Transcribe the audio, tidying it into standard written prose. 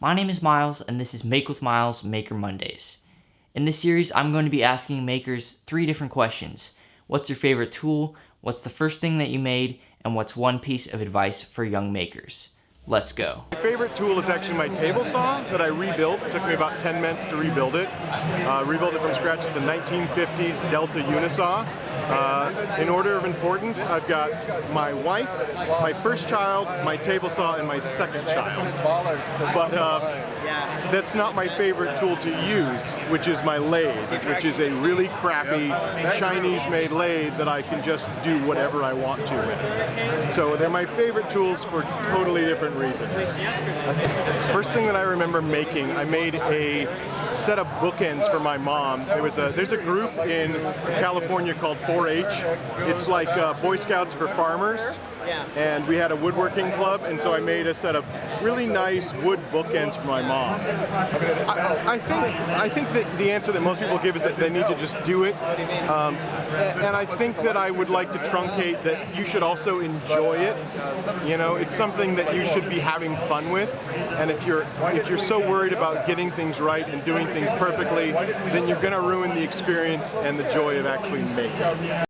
My name is Miles, and this is Make with Miles Maker Mondays. In this series, I'm going to be asking makers 3 different questions. What's your favorite tool? What's the first thing that you made? And what's one piece of advice for young makers? Let's go. My favorite tool is actually my table saw that I rebuilt. It took me about 10 minutes to rebuild it. Rebuilt it from scratch. It's a 1950s Delta Unisaw. In order of importance, I've got my wife, my first child, my table saw, and my second child. But that's not my favorite tool to use, which is my lathe, which is a really crappy Chinese-made lathe that I can just do whatever I want to with. So they're my favorite tools for totally different reasons. First thing that I remember making, I made a set of bookends for my mom. There's a group in California called 4-H. It's like Boy Scouts for farmers. And we had a woodworking club, and so I made a set of really nice wood bookends for my mom. I think that the answer that most people give is that they need to just do it. And I think that I would like to truncate that you should also enjoy it. You know, it's something that you should be having fun with. And if you're so worried about getting things right and doing things perfectly, then you're going to ruin the experience and the joy of actually making.